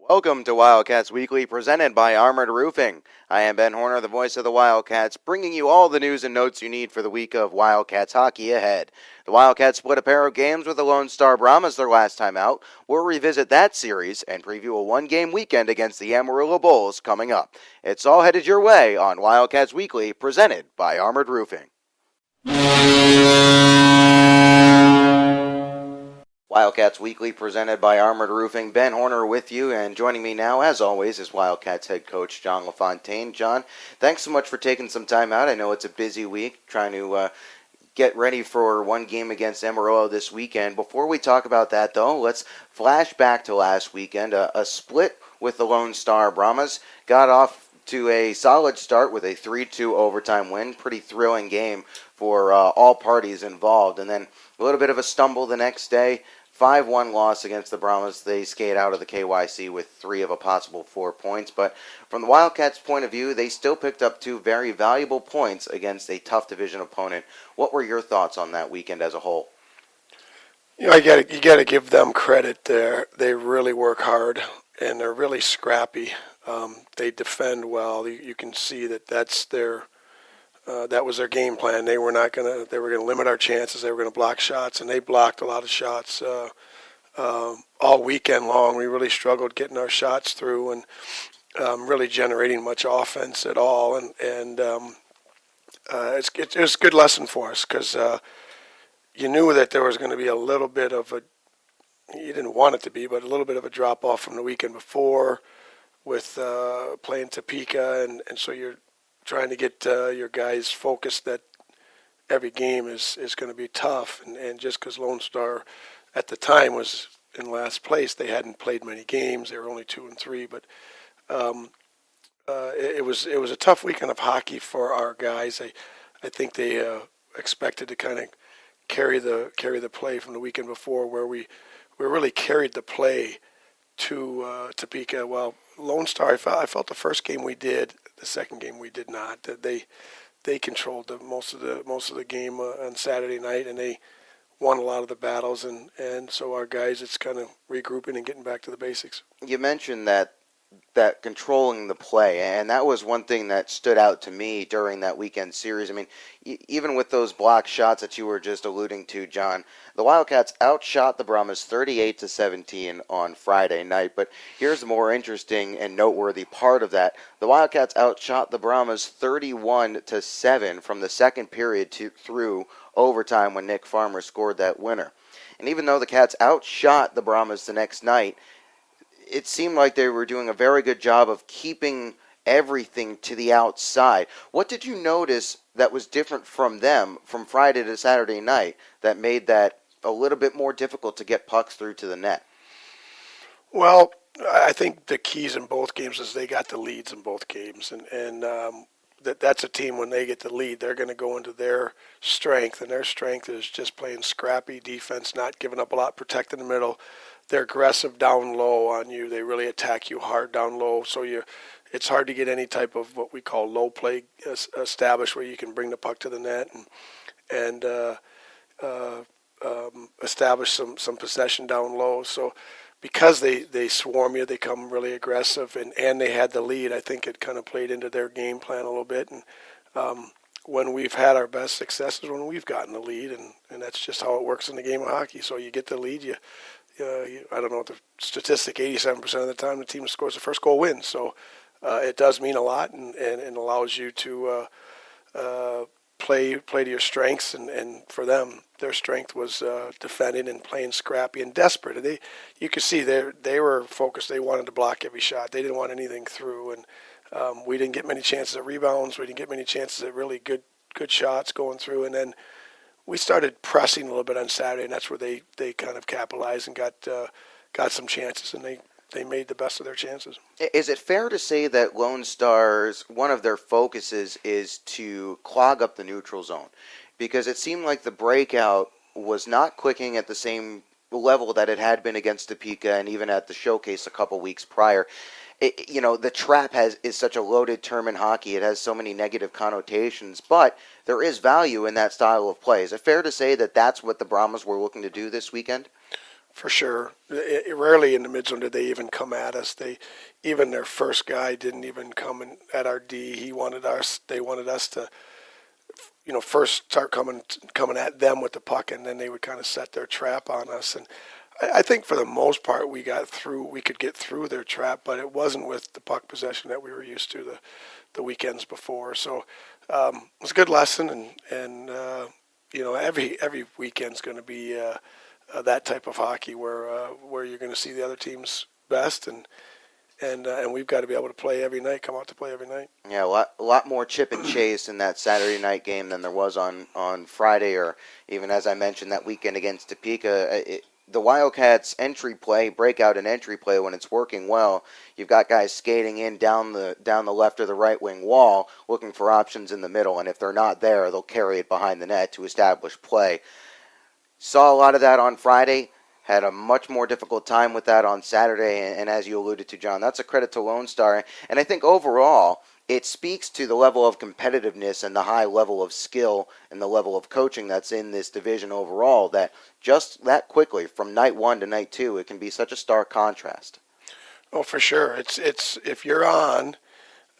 Welcome to Wildcats Weekly, presented by Armored Roofing. I am Ben Horner, the voice of the Wildcats, bringing you all the news and notes you need for the week of Wildcats hockey ahead. The Wildcats split a pair of games with the Lone Star Brahmas their last time out. We'll revisit that series and preview a one-game weekend against the Amarillo Bulls coming up. It's all headed your way on Wildcats Weekly, presented by Armored Roofing. Wildcats Weekly presented by Armored Roofing. Ben Horner with you, and joining me now, as always, is Wildcats head coach John LaFontaine. John, thanks so much for taking some time out. I know it's a busy week trying to get ready for one game against Amarillo this weekend. Before we talk about that, though, let's flash back to last weekend. A split with the Lone Star Brahmas got off to a solid start with a 3-2 overtime win. Pretty thrilling game for all parties involved. And then a little bit of a stumble the next day. 5-1 loss against the Brahmas. They skate out of the KYC with 3 of a possible 4 points. But from the Wildcats' point of view, they still picked up 2 very valuable points against a tough division opponent. What were your thoughts on that weekend as a whole? You know, you got to give them credit there. They really work hard, and they're really scrappy. They defend well. You can see that that was their game plan. They were going to limit our chances. They were going to block shots, and they blocked a lot of shots all weekend long. We really struggled getting our shots through and really generating much offense at all. And it was a good lesson for us because you knew that there was going to be a little bit of you didn't want it to be, but a little bit of a drop off from the weekend before with playing Topeka, and so you're trying to get your guys focused that every game is going to be tough. And just because Lone Star at the time was in last place, they hadn't played many games. They were only 2-3. But it was a tough weekend of hockey for our guys. I think they expected to kind of carry the play from the weekend before, where we really carried the play to Topeka. Well, Lone Star, I felt the first game we did. The second game we did not. They controlled most of the game on Saturday night, and they won a lot of the battles. And so our guys, it's kind of regrouping and getting back to the basics. You mentioned that controlling the play, and that was one thing that stood out to me during that weekend series. I mean, even with those block shots that you were just alluding to, John, the Wildcats outshot the Brahmas 38-17 on Friday night. But here's the more interesting and noteworthy part of that. The Wildcats outshot the Brahmas 31-7 from the second period through overtime when Nick Farmer scored that winner. And even though the Cats outshot the Brahmas the next night, it seemed like they were doing a very good job of keeping everything to the outside. What did you notice that was different from them from Friday to Saturday night that made that a little bit more difficult to get pucks through to the net? Well, I think the keys in both games is they got the leads in both games, and that's a team, when they get the lead, they're going to go into their strength, and their strength is just playing scrappy defense, not giving up a lot, protecting the middle. They're aggressive down low on you. They really attack you hard down low. So it's hard to get any type of what we call low play established, where you can bring the puck to the net and establish some possession down low. So because they swarm you, they come really aggressive, and they had the lead. I think it kind of played into their game plan a little bit. And when we've had our best successes, when we've gotten the lead, and that's just how it works in the game of hockey. So you get the lead, I don't know what the statistic, 87% of the time the team that scores the first goal wins. So it does mean a lot, and allows you to play to your strengths. And for them, their strength was defending and playing scrappy and desperate. You could see they were focused. They wanted to block every shot. They didn't want anything through. And we didn't get many chances at rebounds. We didn't get many chances at really good shots going through. And then we started pressing a little bit on Saturday, and that's where they kind of capitalized and got some chances, and they made the best of their chances. Is it fair to say that Lone Stars, one of their focuses is to clog up the neutral zone? Because it seemed like the breakout was not clicking at the same level that it had been against Topeka and even at the showcase a couple weeks prior. The trap is such a loaded term in hockey. It has so many negative connotations, but there is value in that style of play. Is it fair to say that that's what the Brahmas were looking to do this weekend? for sure. Rarely in the mid zone did they even come at us. Even their first guy didn't even come at our D. They wanted us to, first start coming at them with the puck, and then they would kind of set their trap on us. And I think for the most part we could get through their trap, but it wasn't with the puck possession that we were used to the weekends before. So it was a good lesson, and every weekend's going to be that type of hockey where you're going to see the other team's best, and we've got to be able to play every night, come out to play every night. Yeah, a lot more chip and chase in that Saturday night game than there was on Friday, or even, as I mentioned, that weekend against Topeka. The Wildcats breakout and entry play, when it's working well, you've got guys skating in down the left or the right wing wall, looking for options in the middle, and if they're not there, they'll carry it behind the net to establish play. Saw a lot of that on Friday. Had a much more difficult time with that on Saturday, and as you alluded to, John, that's a credit to Lone Star. And I think overall, it speaks to the level of competitiveness and the high level of skill and the level of coaching that's in this division overall, that just that quickly, from night one to night two, it can be such a stark contrast. Oh, for sure. It's if you're on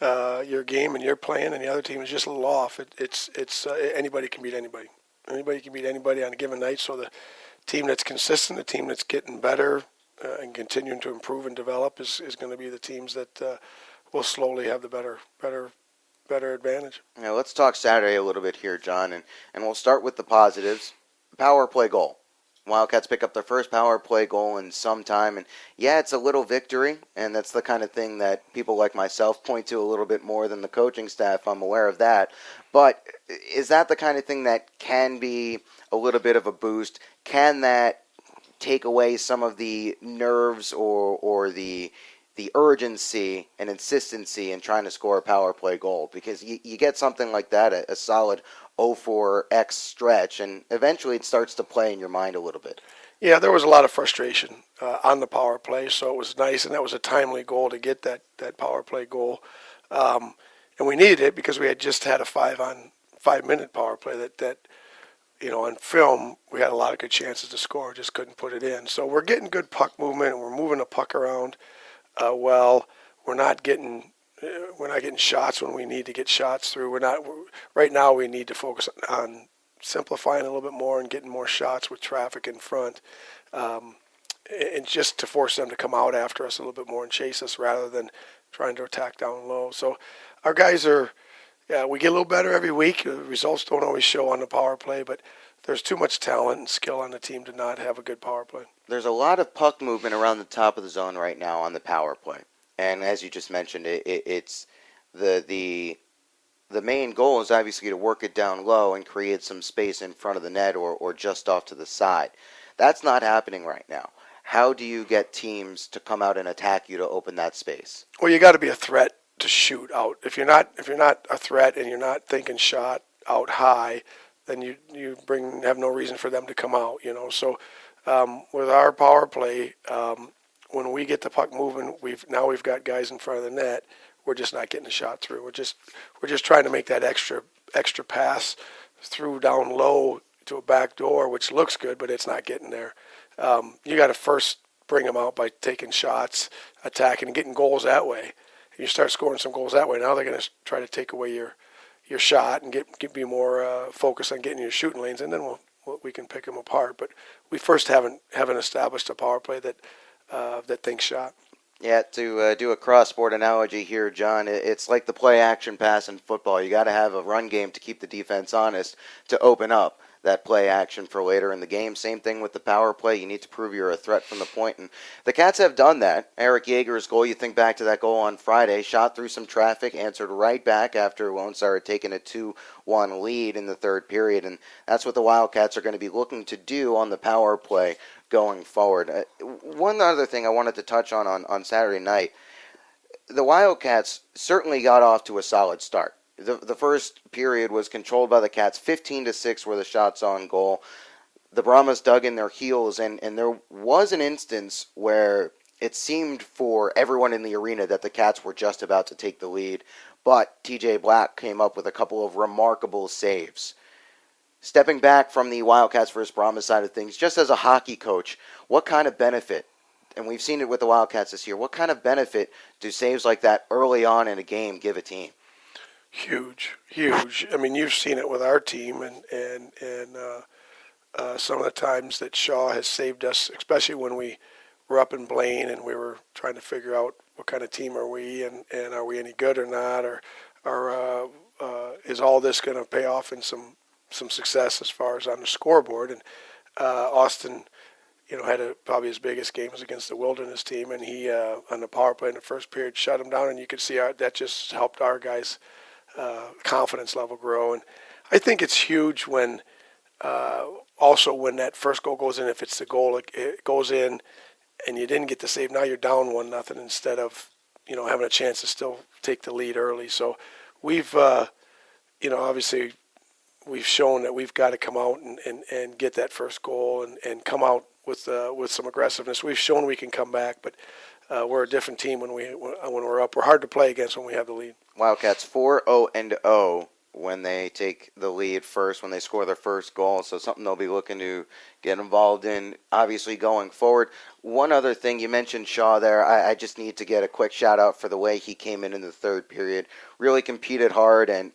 your game and you're playing, and the other team is just a little off, it's anybody can beat anybody. Anybody can beat anybody on a given night. So the team that's consistent, the team that's getting better and continuing to improve and develop is going to be the teams that will slowly have the better advantage. Now let's talk Saturday a little bit here, John, and we'll start with the positives. Power play goal. Wildcats pick up their first power play goal in some time, and yeah, it's a little victory, and that's the kind of thing that people like myself point to a little bit more than the coaching staff. I'm aware of that, but is that the kind of thing that can be a little bit of a boost? Can that take away some of the nerves or the urgency and insistency in trying to score a power play goal? Because you get something like that, a solid 0-4-X stretch, and eventually it starts to play in your mind a little bit. Yeah, there was a lot of frustration on the power play, so it was nice, and that was a timely goal to get that power play goal. And we needed it because we had just had a 5-minute power play that on film, we had a lot of good chances to score, just couldn't put it in. So we're getting good puck movement, and we're moving the puck around well. We're not getting shots when we need to get shots through. Right now. We need to focus on simplifying a little bit more and getting more shots with traffic in front, and just to force them to come out after us a little bit more and chase us rather than trying to attack down low. So our guys we get a little better every week. The results don't always show on the power play, but there's too much talent and skill on the team to not have a good power play. There's a lot of puck movement around the top of the zone right now on the power play. And as you just mentioned, it's the main goal is obviously to work it down low and create some space in front of the net or just off to the side. That's not happening right now. How do you get teams to come out and attack you to open that space? Well, you got to be a threat to shoot out. If you're not a threat and you're not thinking shot out high, then you have no reason for them to come out. So with our power play, when we get the puck moving, we've got guys in front of the net. We're just not getting a shot through. We're just trying to make that extra pass through down low to a back door, which looks good, but it's not getting there. You got to first bring them out by taking shots, attacking, and getting goals that way. And you start scoring some goals that way. Now they're going to try to take away your shot and be more focused on getting your shooting lanes, and then we can pick them apart. But we first haven't established a power play that thinks shot. Yeah, to do a cross-sport analogy here, John, it's like the play-action pass in football. You got to have a run game to keep the defense honest to open up that play action for later in the game. Same thing with the power play. You need to prove you're a threat from the point, and the Cats have done that. Eric Yeager's goal, you think back to that goal on Friday, shot through some traffic, answered right back after Lone Star had taken a 2-1 lead in the third period, and that's what the Wildcats are going to be looking to do on the power play going forward. One other thing I wanted to touch on Saturday night, the Wildcats certainly got off to a solid start. The first period was controlled by the Cats. 15-6 were the shots on goal. The Brahmas dug in their heels, and there was an instance where it seemed for everyone in the arena that the Cats were just about to take the lead, but TJ Black came up with a couple of remarkable saves. Stepping back from the Wildcats versus Brahmas side of things, just as a hockey coach, what kind of benefit, and we've seen it with the Wildcats this year, what kind of benefit do saves like that early on in a game give a team? Huge, huge. I mean, you've seen it with our team, and some of the times that Shaw has saved us, especially when we were up in Blaine and we were trying to figure out what kind of team are we, and are we any good or not, or is all this going to pay off in some success as far as on the scoreboard. And Austin, had probably his biggest game was against the Wilderness team, and he on the power play in the first period shut him down, and you could see that just helped our guys' confidence level grow. And I think it's huge when also when that first goal goes in, if it's the goal, it goes in, and you didn't get the save. Now you're down 1-0 instead of having a chance to still take the lead early. So we've obviously we've shown that we've got to come out and get that first goal and come out with some aggressiveness. We've shown we can come back, but we're a different team when we're up. We're hard to play against when we have the lead. Wildcats 4-0 when they take the lead first, when they score their first goal. So something they'll be looking to get involved in, obviously, going forward. One other thing, you mentioned Shaw there. I just need to get a quick shout-out for the way he came in the third period. Really competed hard, and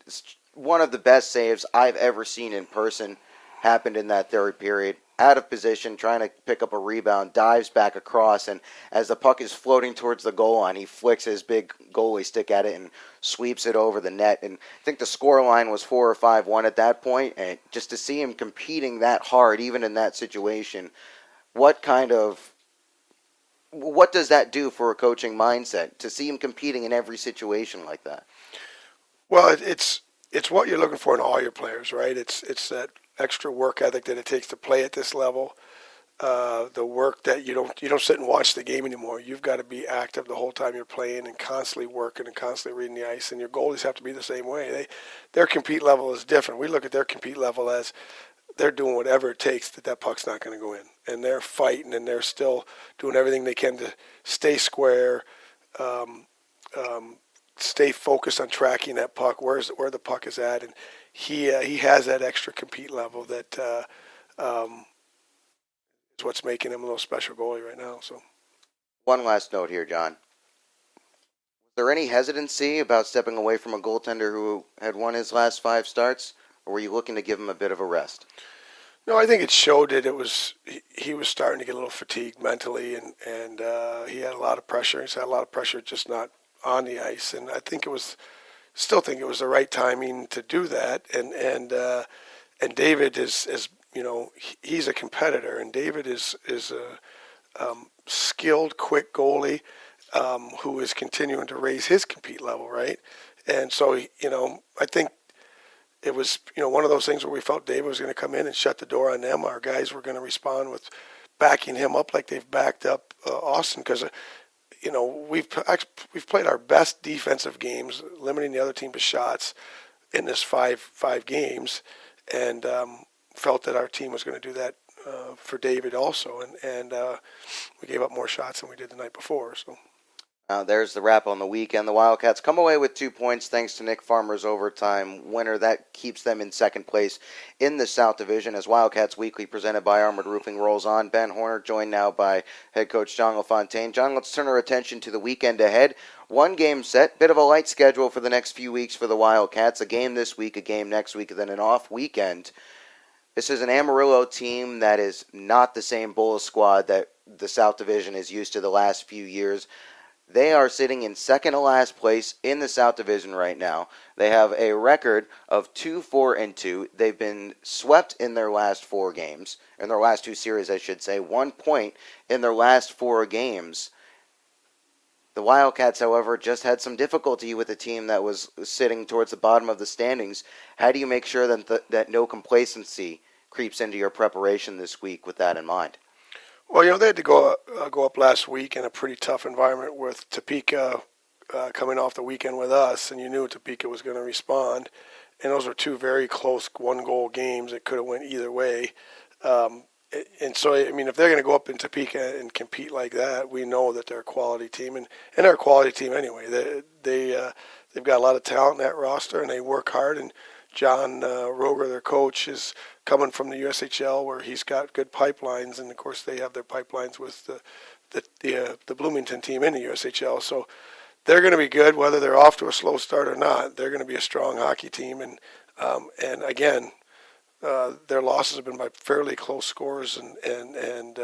one of the best saves I've ever seen in person happened in that third period. Out of position, trying to pick up a rebound, dives back across, and as the puck is floating towards the goal line, he flicks his big goalie stick at it and sweeps it over the net. And I think the score line was 4 or 5-1 at that point, and just to see him competing that hard, even in that situation, what does that do for a coaching mindset, to see him competing in every situation like that? Well, it's what you're looking for in all your players, right? It's that extra work ethic that it takes to play at this level. The work that you don't sit and watch the game anymore. You've got to be active the whole time you're playing and constantly working and constantly reading the ice. And your goalies have to be the same way. Their compete level is different. We look at their compete level as they're doing whatever it takes that puck's not going to go in, and they're fighting and they're still doing everything they can to stay square. Stay focused on tracking that puck, where the puck is at, and he has that extra compete level that is what's making him a little special goalie right now. So, one last note here, John. Was there any hesitancy about stepping away from a goaltender who had won his last 5 starts, or were you looking to give him a bit of a rest? No, I think it showed that he was starting to get a little fatigued mentally, and he had a lot of pressure. He's had a lot of pressure just not on the ice, and I think still think it was the right timing to do that. And David is he's a competitor, and David is a skilled, quick goalie who is continuing to raise his compete level, right? And so I think it was one of those things where we felt David was going to come in and shut the door on them. Our guys were going to respond with backing him up like they've backed up Austin, because we've played our best defensive games, limiting the other team to shots in this five games, and felt that our team was going to do that for David also, and we gave up more shots than we did the night before. So. There's the wrap on the weekend. The Wildcats come away with 2 points thanks to Nick Farmer's overtime winner. That keeps them in second place in the South Division as Wildcats Weekly presented by Armored Roofing rolls on. Ben Horner joined now by head coach John LaFontaine. John, let's turn our attention to the weekend ahead. 1 game set, bit of a light schedule for the next few weeks for the Wildcats. A game this week, a game next week, and then an off weekend. This is an Amarillo team that is not the same Bulls squad that the South Division is used to the last few years. They are sitting in second to last place in the South Division right now. They have a record of 2-4-2. They've been swept in their last 4 games, in their last 2 series, I should say. 1 point in their last 4 games. The Wildcats, however, just had some difficulty with a team that was sitting towards the bottom of the standings. How do you make sure that no complacency creeps into your preparation this week with that in mind? Well, they had to go up last week in a pretty tough environment with Topeka coming off the weekend with us, and you knew Topeka was going to respond. And those were 2 very close 1-goal games that could have went either way. And so, I mean, if they're going to go up in Topeka and compete like that, we know that they're a quality team, and they're a quality team anyway. They've got a lot of talent in that roster, and they work hard. And John Roger, their coach, is coming from the USHL where he's got good pipelines, and of course they have their pipelines with the Bloomington team in the USHL. So they're going to be good, whether they're off to a slow start or not. They're going to be a strong hockey team, and again, their losses have been by fairly close scores, and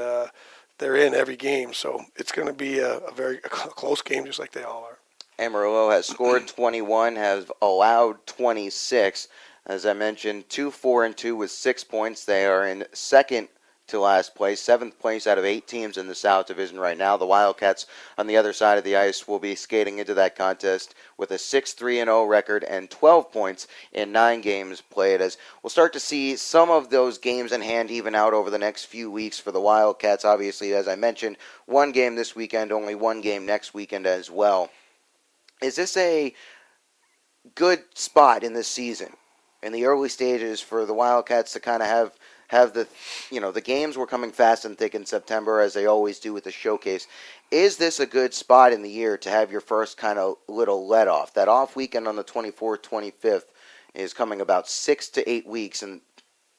they're in every game. So it's going to be a very close game, just like they all are. Amarillo has scored 21, has allowed 26. As I mentioned, 2-4-2 with 6 points. They are in second to last place, 7th place out of 8 teams in the South Division right now. The Wildcats on the other side of the ice will be skating into that contest with a 6-3-0 record and 12 points in 9 games played, as we'll start to see some of those games in hand even out over the next few weeks for the Wildcats. Obviously, as I mentioned, 1 game this weekend, only 1 game next weekend as well. Is this a good spot in this season, in the early stages, for the Wildcats to kind of have the, the games were coming fast and thick in September, as they always do with the showcase? Is this a good spot in the year to have your first kind of little let off? That off weekend on the 24th, 25th is coming about 6 to 8 weeks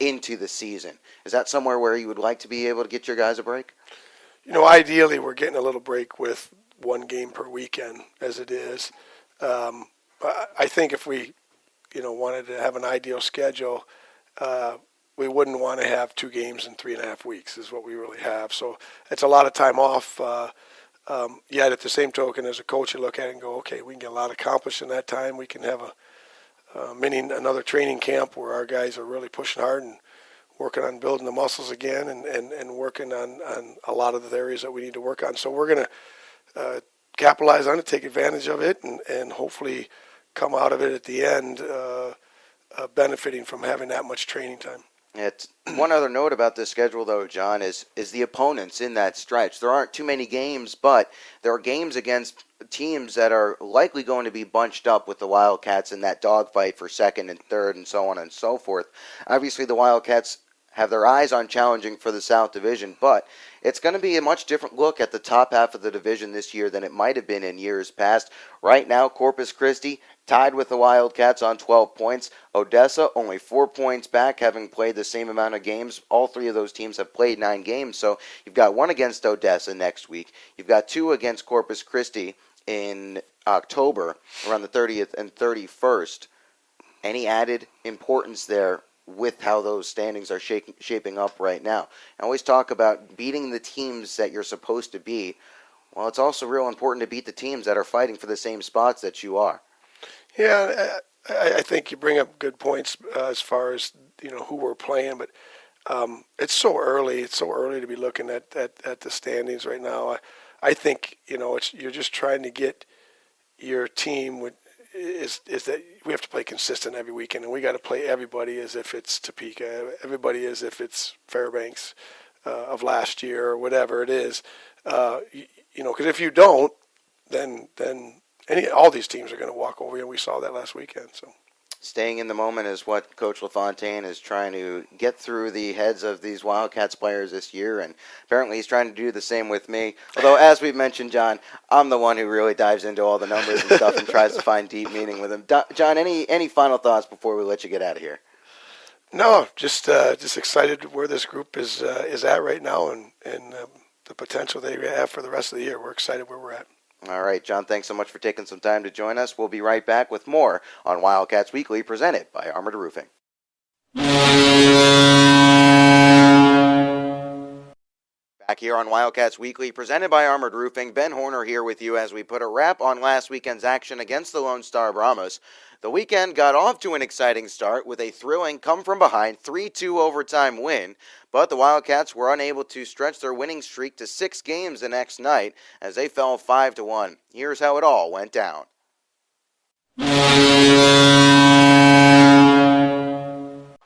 into the season. Is that somewhere where you would like to be able to get your guys a break? Ideally, we're getting a little break with 1 game per weekend as it is. I think if we, wanted to have an ideal schedule, we wouldn't want to have 2 games in 3.5 weeks is what we really have. So it's a lot of time off. Yet at the same token, as a coach, you look at it and go, okay, we can get a lot accomplished in that time. We can have another training camp where our guys are really pushing hard and working on building the muscles again and working on a lot of the areas that we need to work on. So we're going to capitalize on it, take advantage of it, and hopefully come out of it at the end benefiting from having that much training time. One other note about this schedule, though, John, is the opponents in that stretch. There aren't too many games, but there are games against teams that are likely going to be bunched up with the Wildcats in that dogfight for second and third and so on and so forth. Obviously, the Wildcats have their eyes on challenging for the South Division, but it's going to be a much different look at the top half of the division this year than it might have been in years past. Right now, Corpus Christi tied with the Wildcats on 12 points. Odessa only 4 points back, having played the same amount of games. All 3 of those teams have played 9 games, so you've got 1 against Odessa next week. You've got 2 against Corpus Christi in October, around the 30th and 31st. Any added importance there with how those standings are shaping up right now? I always talk about beating the teams that you're supposed to beat. Well, it's also real important to beat the teams that are fighting for the same spots that you are. Yeah, I think you bring up good points as far as who we're playing, but it's so early. It's so early to be looking at the standings right now. I think you're just trying to get your team is that we have to play consistent every weekend, and we got to play everybody as if it's Topeka, everybody as if it's Fairbanks of last year or whatever it is. Because if you don't, then all these teams are going to walk over you, and we saw that last weekend. So staying in the moment is what Coach LaFontaine is trying to get through the heads of these Wildcats players this year, and apparently he's trying to do the same with me. Although, as we've mentioned, John, I'm the one who really dives into all the numbers and stuff and tries to find deep meaning with them. John, any final thoughts before we let you get out of here? No, just excited where this group is at right now, and the potential they have for the rest of the year. We're excited where we're at. All right, John, thanks so much for taking some time to join us. We'll be right back with more on Wildcats Weekly, presented by Armored Roofing. Back here on Wildcats Weekly, presented by Armored Roofing. Ben Horner here with you as we put a wrap on last weekend's action against the Lone Star Brahmas. The weekend got off to an exciting start with a thrilling come-from-behind 3-2 overtime win, but the Wildcats were unable to stretch their winning streak to 6 games the next night as they fell 5-1. Here's how it all went down.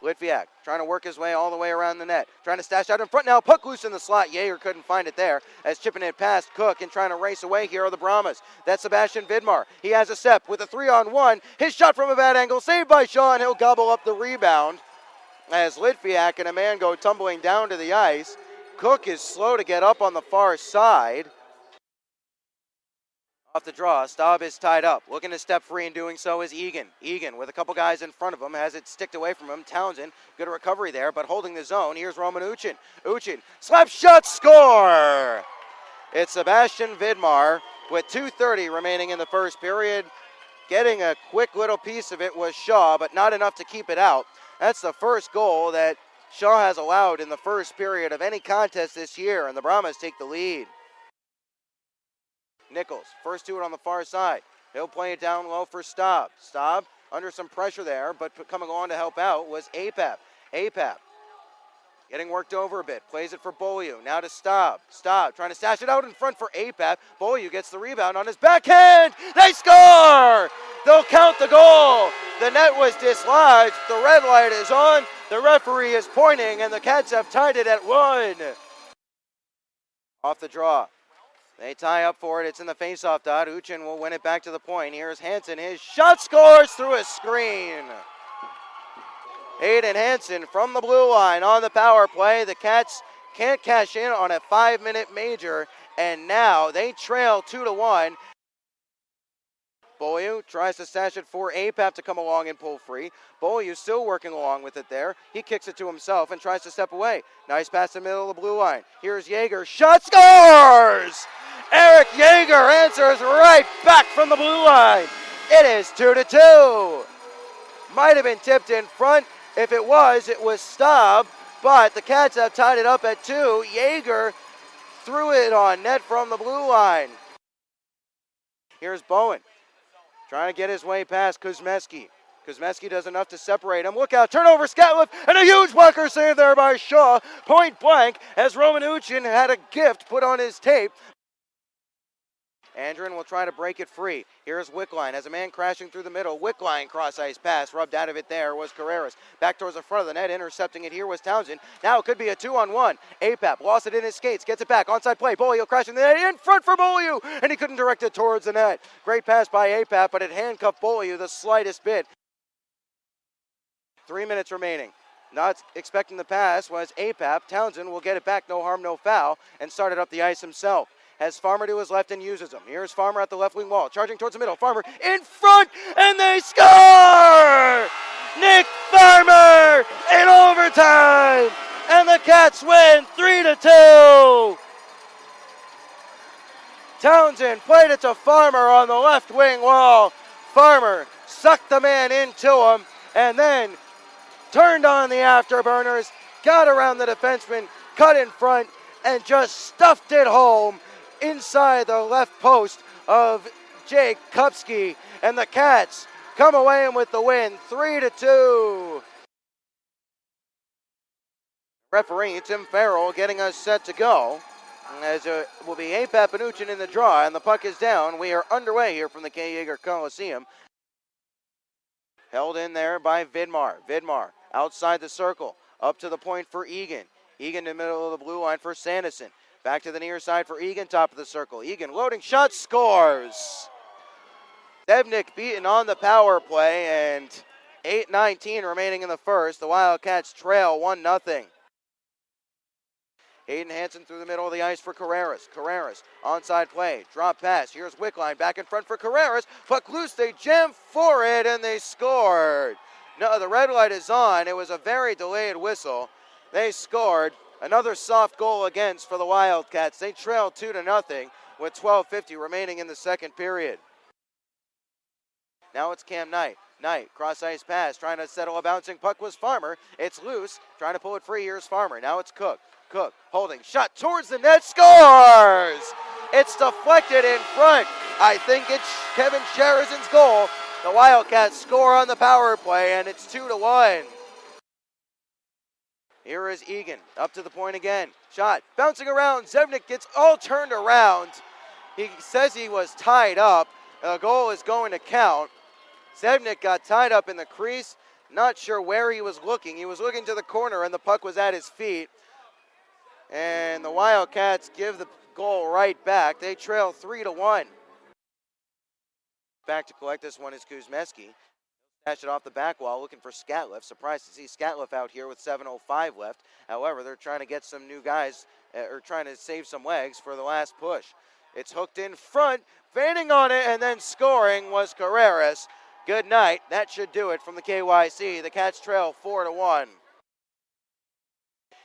Litviak trying to work his way all the way around the net. Trying to stash out in front now. Puck loose in the slot. Yeager couldn't find it there as chipping it past Cook and trying to race away here are the Brahmas. That's Sebastian Vidmar. He has a step with a 3-on-1. His shot from a bad angle. Saved by Shaw, and he'll gobble up the rebound as Litviak and a man go tumbling down to the ice. Cook is slow to get up on the far side. Off the draw, Staub is tied up. Looking to step free in doing so is Egan. Egan, with a couple guys in front of him, has it sticked away from him. Townsend, good recovery there, but holding the zone. Here's Roman Uchin. Uchin, slap shot, score! It's Sebastian Vidmar with 2:30 remaining in the first period. Getting a quick little piece of it was Shaw, but not enough to keep it out. That's the first goal that Shaw has allowed in the first period of any contest this year, and the Brahmas take the lead. Nichols, first to it on the far side. He'll play it down low for Staub. Staub under some pressure there, but coming along to help out was Apap. Apap getting worked over a bit. Plays it for Beaulieu. Now to Staub. Staub trying to stash it out in front for Apap. Beaulieu gets the rebound on his backhand. They score! They'll count the goal. The net was dislodged. The red light is on. The referee is pointing, and the Cats have tied it at 1. Off the draw. They tie up for it. It's in the faceoff dot. Uchin will win it back to the point. Here's Hansen. His shot scores through a screen. Hayden Hansen from the blue line on the power play. The Cats can't cash in on a 5-minute major, and now they trail 2-1. Beaulieu tries to stash it for Apap to come along and pull free. Beaulieu still working along with it there. He kicks it to himself and tries to step away. Nice pass in the middle of the blue line. Here's Yeager. Shot scores! Eric Yeager answers right back from the blue line. It is 2-2. Might have been tipped in front. If it was Staub, but the Cats have tied it up at 2. Yeager threw it on net from the blue line. Here's Bowen trying to get his way past Kuzmeski. Kuzmeski does enough to separate him. Look out, turnover, Scatliff, and a huge blocker save there by Shaw. Point blank, as Roman Uchin had a gift put on his tape. Andren will try to break it free. Here's Wickline as a man crashing through the middle. Wickline cross-ice pass. Rubbed out of it there was Carreras. Back towards the front of the net. Intercepting it here was Townsend. Now it could be a 2-on-1. Apap lost it in his skates. Gets it back. Onside play. Beaulieu crashing the net. In front for Beaulieu. And he couldn't direct it towards the net. Great pass by Apap, but it handcuffed Beaulieu the slightest bit. 3 minutes remaining. Not expecting the pass was Apap. Townsend will get it back. No harm, no foul. And started up the ice himself. Has Farmer to his left and uses him. Here's Farmer at the left wing wall, charging towards the middle. Farmer in front, and they score! Nick Farmer in overtime, and the Cats win 3-2. Townsend played it to Farmer on the left wing wall. Farmer sucked the man into him, and then turned on the afterburners, got around the defenseman, cut in front, and just stuffed it home inside the left post of Jake Kupski, and the Cats come away with the win, 3-2. Referee Tim Farrell getting us set to go, as it will be Apap and Uchin in the draw, and the puck is down. We are underway here from the K. Yeager Coliseum. Held in there by Vidmar. Vidmar outside the circle, up to the point for Egan. Egan in the middle of the blue line for Sanderson. Back to the near side for Egan, top of the circle. Egan loading shot, scores. Devnik beaten on the power play, and 8:19 remaining in the first. The Wildcats trail 1-0. Hayden Hansen through the middle of the ice for Carreras. Carreras, onside play, drop pass. Here's Wickline back in front for Carreras. Puck loose, they jam for it, and they scored. No, the red light is on. It was a very delayed whistle. They scored. Another soft goal against for the Wildcats. They trail 2-0 with 12:50 remaining in the second period. Now it's Cam Knight. Knight, cross-ice pass, trying to settle a bouncing puck was Farmer. It's loose, trying to pull it free. Here's Farmer. Now it's Cook. Cook holding, shot towards the net, scores! It's deflected in front. I think it's Kevin Sheridan's goal. The Wildcats score on the power play, and it's 2-1. Here is Egan, up to the point again. Shot, bouncing around. Zevnik gets all turned around. He says he was tied up. The goal is going to count. Zevnik got tied up in the crease. Not sure where he was looking. He was looking to the corner, and the puck was at his feet. And the Wildcats give the goal right back. They trail 3-1. Back to collect this one is Kuzmeski. Dash it off the back wall, looking for Scatliff. Surprised to see Scatliff out here with 7:05 left. However, they're trying to get some new guys, or trying to save some legs for the last push. It's hooked in front, fading on it, and then scoring was Carreras. Good night. That should do it from the KYC. The Cats trail 4-1.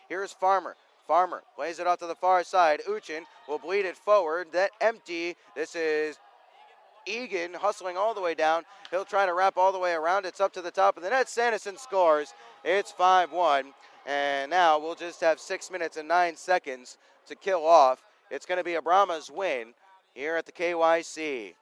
Here's Farmer. Farmer plays it out to the far side. Uchin will bleed it forward. That empty. This is Egan hustling all the way down. He'll try to wrap all the way around. It's up to the top of the net. Sanderson scores. It's 5-1. And now we'll just have 6 minutes and 9 seconds to kill off. It's going to be a Brahmas win here at the KYC.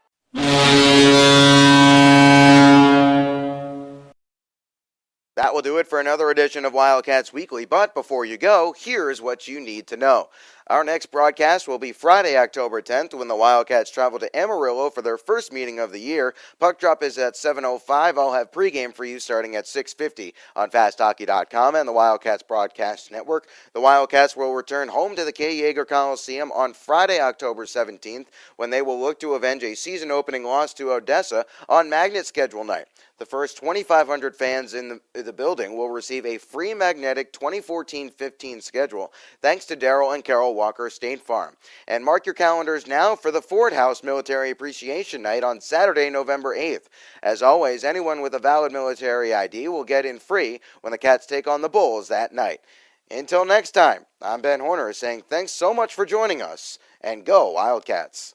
That will do it for another edition of Wildcats Weekly, but before you go, here's what you need to know. Our next broadcast will be Friday, October 10th, when the Wildcats travel to Amarillo for their first meeting of the year. Puck drop is at 7:05. I'll have pregame for you starting at 6:50 on FastHockey.com and the Wildcats Broadcast Network. The Wildcats will return home to the K. Yeager Coliseum on Friday, October 17th, when they will look to avenge a season-opening loss to Odessa on Magnet Schedule Night. The first 2,500 fans in the building will receive a free magnetic 2014-15 schedule, thanks to Daryl and Carol Walker State Farm. And mark your calendars now for the Ford House Military Appreciation Night on Saturday, November 8th. As always, anyone with a valid military ID will get in free when the Cats take on the Bulls that night. Until next time, I'm Ben Horner saying thanks so much for joining us, and go Wildcats.